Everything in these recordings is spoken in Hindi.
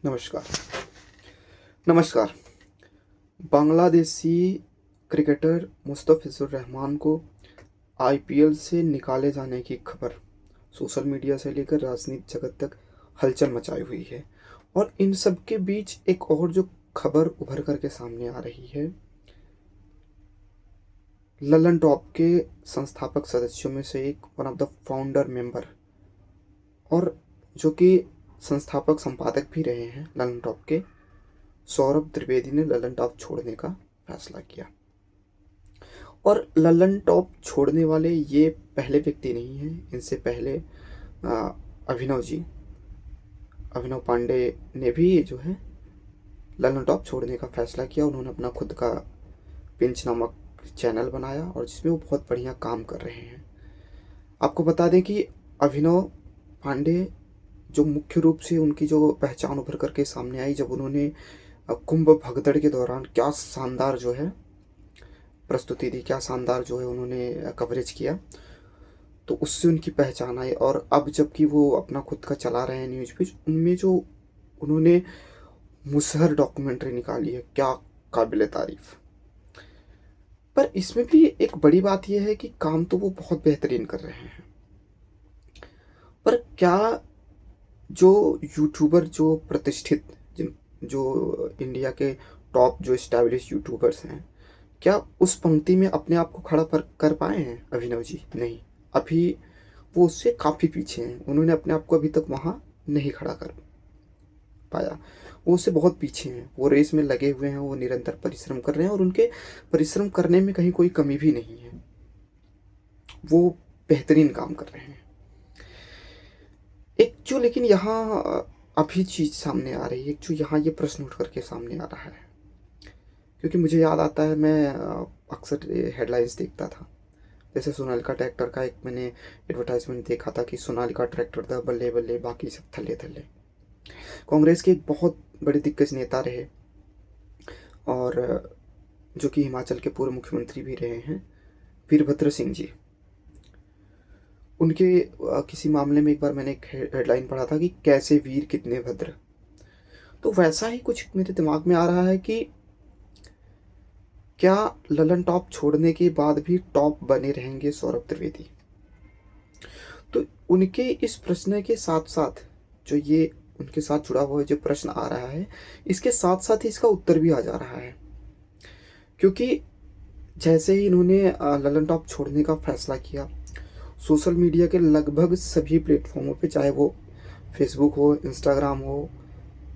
नमस्कार। नमस्कार। बांग्लादेशी क्रिकेटर मुस्तफ़िज़ुर रहमान को आईपीएल से निकाले जाने की खबर सोशल मीडिया से लेकर राजनीति जगत तक हलचल मचाई हुई है। और इन सब के बीच एक और जो खबर उभर कर के सामने आ रही है, ललन टॉप के संस्थापक सदस्यों में से एक one of the founder member और जो कि संस्थापक संपादक भी रहे हैं ललन टॉप के, सौरभ त्रिवेदी ने ललन टॉप छोड़ने का फैसला किया। और ललन टॉप छोड़ने वाले ये पहले व्यक्ति नहीं हैं। इनसे पहले अभिनव जी, अभिनव पांडे ने भी जो है ललन टॉप छोड़ने का फैसला किया। उन्होंने अपना खुद का पिंच नामक चैनल बनाया और जिसमें वो बहुत बढ़िया काम कर रहे हैं। आपको बता दें कि अभिनव पांडे जो मुख्य रूप से उनकी जो पहचान उभर करके सामने आई, जब उन्होंने कुंभ भगदड़ के दौरान क्या शानदार जो है प्रस्तुति दी, क्या शानदार जो है उन्होंने कवरेज किया, तो उससे उनकी पहचान आई। और अब जबकि वो अपना खुद का चला रहे हैं न्यूज़ पेज, उनमें जो उन्होंने मुसहर डॉक्यूमेंट्री निकाली है, क्या काबिल तारीफ। पर इसमें भी एक बड़ी बात यह है कि काम तो वो बहुत बेहतरीन कर रहे हैं, पर क्या जो यूट्यूबर जो प्रतिष्ठित जिन जो इंडिया के टॉप जो एस्टैब्लिश यूट्यूबर्स हैं, क्या उस पंक्ति में अपने आप को खड़ा कर पाए हैं अभिनव जी? नहीं, अभी वो उससे काफ़ी पीछे हैं। उन्होंने अपने आप को अभी तक वहाँ नहीं खड़ा कर पाया, वो उससे बहुत पीछे हैं। वो रेस में लगे हुए हैं, वो निरंतर परिश्रम कर रहे हैं और उनके परिश्रम करने में कहीं कोई कमी भी नहीं है। वो बेहतरीन काम कर रहे हैं। एक जो लेकिन यहाँ अभी चीज़ सामने आ रही है, एक जो यहाँ ये प्रश्न उठ करके सामने आ रहा है, क्योंकि मुझे याद आता है, मैं अक्सर हेडलाइंस देखता था। जैसे सोनालिका ट्रैक्टर का एक मैंने एडवर्टाइजमेंट देखा था कि सोनालिका ट्रैक्टर द बल्ले बल्ले बाकी सब थल्ले थल्ले। कांग्रेस के एक बहुत बड़े दिग्गज नेता रहे और जो कि हिमाचल के पूर्व मुख्यमंत्री भी रहे हैं, वीरभद्र सिंह जी। उनके किसी मामले में एक बार मैंने एक हेडलाइन पढ़ा था कि कैसे वीर कितने भद्र। तो वैसा ही कुछ मेरे दिमाग में आ रहा है कि क्या ललन टॉप छोड़ने के बाद भी टॉप बने रहेंगे सौरभ त्रिवेदी? तो उनके इस प्रश्न के साथ साथ जो ये उनके साथ जुड़ा हुआ जो प्रश्न आ रहा है, इसके साथ साथ ही इसका उत्तर भी आ जा रहा है। क्योंकि जैसे ही इन्होंने ललन टॉप छोड़ने का फैसला किया, सोशल मीडिया के लगभग सभी प्लेटफॉर्मों पे, चाहे वो फेसबुक हो, इंस्टाग्राम हो,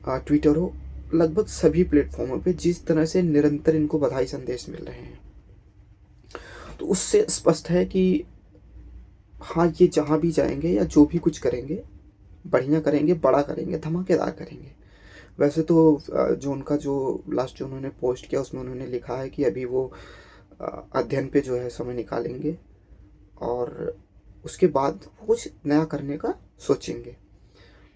ट्विटर हो, लगभग सभी प्लेटफॉर्मों पे जिस तरह से निरंतर इनको बधाई संदेश मिल रहे हैं, तो उससे स्पष्ट है कि हाँ, ये जहाँ भी जाएंगे या जो भी कुछ करेंगे, बढ़िया करेंगे, बड़ा करेंगे, धमाकेदार करेंगे। वैसे तो जो उनका जो लास्ट जो उन्होंने पोस्ट किया उसमें उन्होंने लिखा है कि अभी वो अध्ययन पे जो है समय निकालेंगे और उसके बाद वो कुछ नया करने का सोचेंगे।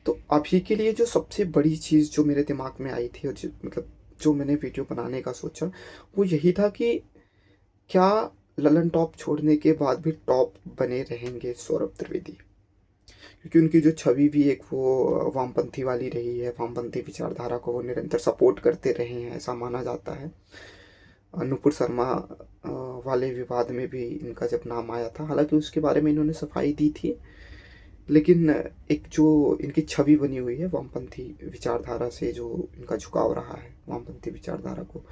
तो अभी के लिए जो सबसे बड़ी चीज़ जो मेरे दिमाग में आई थी और मतलब जो मैंने वीडियो बनाने का सोचा, वो यही था कि क्या ललन टॉप छोड़ने के बाद भी टॉप बने रहेंगे सौरभ त्रिवेदी? क्योंकि उनकी जो छवि भी एक वो वामपंथी वाली रही है, वामपंथी विचारधारा को वो निरंतर सपोर्ट करते रहे हैं, ऐसा माना जाता है। नुपुर शर्मा वाले विवाद में भी इनका जब नाम आया था, हालांकि उसके बारे में इन्होंने सफाई दी थी, लेकिन एक जो इनकी छवि बनी हुई है वामपंथी विचारधारा से, जो इनका झुकाव रहा है वामपंथी विचारधारा को,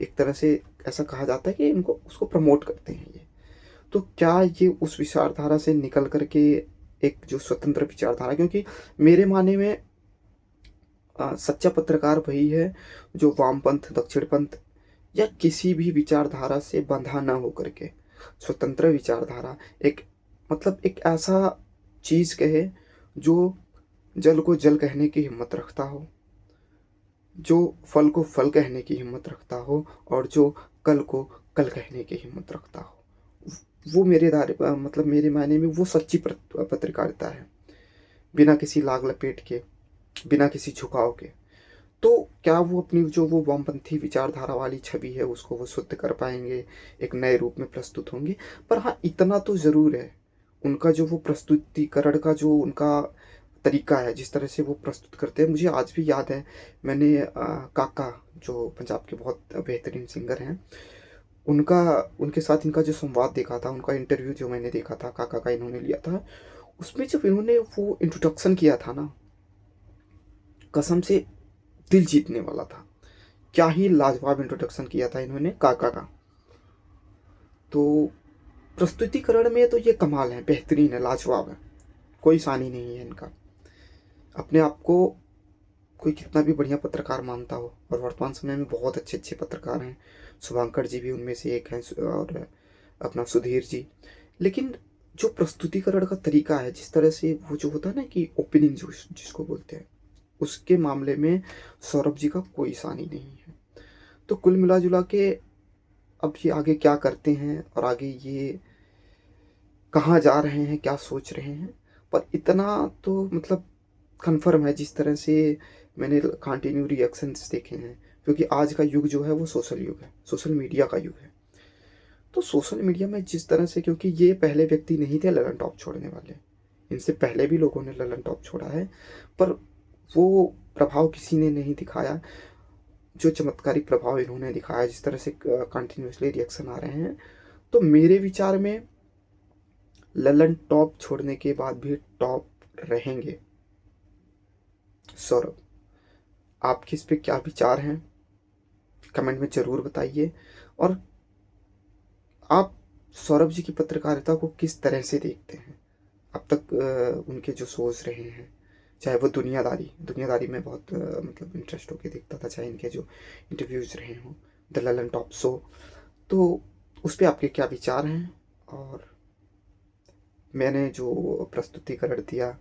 एक तरह से ऐसा कहा जाता है कि इनको उसको प्रमोट करते हैं ये। तो क्या ये उस विचारधारा से निकल करके एक जो स्वतंत्र विचारधारा, क्योंकि मेरे माने में सच्चा पत्रकार वही है जो वामपंथ, दक्षिणपंथ या किसी भी विचारधारा से बंधा न होकर के स्वतंत्र विचारधारा, एक मतलब एक ऐसा चीज़ कहे जो जल को जल कहने की हिम्मत रखता हो, जो फल को फल कहने की हिम्मत रखता हो और जो कल को कल कहने की हिम्मत रखता हो। वो मेरे मतलब मेरे मायने में वो सच्ची पत्रकारिता है, बिना किसी लाग लपेट के, बिना किसी झुकाव के। तो क्या वो अपनी जो वो वामपंथी विचारधारा वाली छवि है उसको वो शुद्ध कर पाएंगे, एक नए रूप में प्रस्तुत होंगे? पर हाँ, इतना तो ज़रूर है, उनका जो वो प्रस्तुतिकरण का जो उनका तरीका है, जिस तरह से वो प्रस्तुत करते हैं, मुझे आज भी याद है। मैंने काका, जो पंजाब के बहुत बेहतरीन सिंगर हैं, उनका उनके साथ इनका जो संवाद देखा था, उनका इंटरव्यू जो मैंने देखा था, काका का इन्होंने लिया था, उसमें जब इन्होंने वो इंट्रोडक्शन किया था ना, कसम से दिल जीतने वाला था। क्या ही लाजवाब इंट्रोडक्शन किया था इन्होंने काका का। तो प्रस्तुतिकरण में तो ये कमाल है, बेहतरीन है, लाजवाब है, कोई सानी नहीं है इनका। अपने आप को कोई कितना भी बढ़िया पत्रकार मानता हो, और वर्तमान समय में बहुत अच्छे अच्छे पत्रकार हैं, शुभांकर जी भी उनमें से एक हैं, और अपना सुधीर जी। लेकिन जो प्रस्तुतिकरण का तरीका है, जिस तरह से वो जो होता है ना कि ओपनिंग जो जिसको बोलते हैं, उसके मामले में सौरभ जी का कोई सानी नहीं है। तो कुल मिला जुला के अब ये आगे क्या करते हैं और आगे ये कहाँ जा रहे हैं, क्या सोच रहे हैं, पर इतना तो मतलब कन्फर्म है, जिस तरह से मैंने कंटिन्यू रिएक्शंस देखे हैं, क्योंकि आज का युग जो है वो सोशल युग है, सोशल मीडिया का युग है। तो सोशल मीडिया में जिस तरह से, क्योंकि ये पहले व्यक्ति नहीं थे ललन टॉप छोड़ने वाले, इनसे पहले भी लोगों ने ललन टॉप छोड़ा है, पर वो प्रभाव किसी ने नहीं दिखाया जो चमत्कारिक प्रभाव इन्होंने दिखाया, जिस तरह से कंटिन्यूसली रिएक्शन आ रहे हैं। तो मेरे विचार में ललन टॉप छोड़ने के बाद भी टॉप रहेंगे सौरभ। आपके इस पे क्या विचार हैं, कमेंट में ज़रूर बताइए। और आप सौरभ जी की पत्रकारिता को किस तरह से देखते हैं, अब तक उनके जो शोज रहे हैं, चाहे वो दुनियादारी दुनियादारी में बहुत मतलब इंटरेस्ट होके देखता था, चाहे इनके जो इंटरव्यूज़ रहे हों, द ललन टॉप शो, तो उस पर आपके क्या विचार हैं। और मैंने जो प्रस्तुतिकरण दिया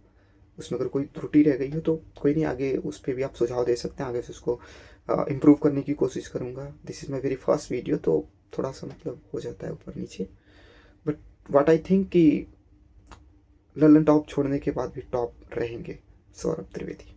उसमें अगर कोई त्रुटि रह गई हो तो कोई नहीं, आगे उस पर भी आप सुझाव दे सकते हैं, आगे से उसको इम्प्रूव करने की कोशिश करूँगा। This is my very first video, तो थोड़ा सा मतलब हो जाता है ऊपर नीचे, बट व्हाट आई थिंक कि ललन टॉप छोड़ने के बाद भी टॉप रहेंगे सौरभ त्रिवेदी।